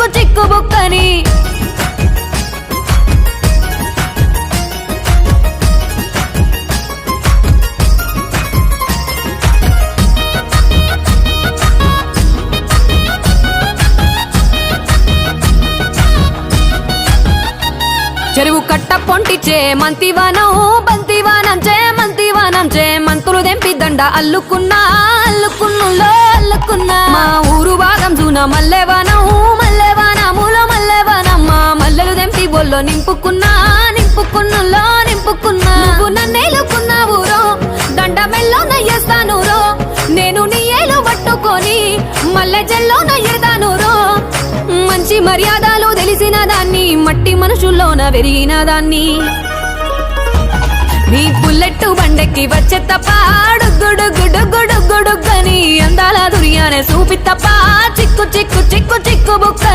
చిక్కు చిక్కు బుక్కని చెరువు కట్ట పొంటిచే మంతివానం బంతివానం చే మంతులు దెంపి దండ అల్లుకున్నా మా ఊరు భాగం జూన మల్లెవానములో మల్లెవానమ్మ మల్లెలు దెంపి బొల్లో నింపుకున్నా నువ్వు నన్నేలుకున్నావు రో దండ మెల్లో నయ్యేస్తాను రో నేను నీ ఏలు పట్టుకొని మల్లె జల్లో నయ్యేదాను రో మంచి మర్యాదలు తెలిసిన దాన్ని మట్టి మనుషుల్లోన పెరిగిన దాన్ని నీ బుల్లెట్టు బండెక్కి వచ్చే తప్ప డుగ్గుడుగ్గుడుగ్గుడుగ్గుడుగ్గని అందాల దుర్యానే చూపి తప్ప చిక్కు చిక్కు చిక్కు చిక్కు బుక్కని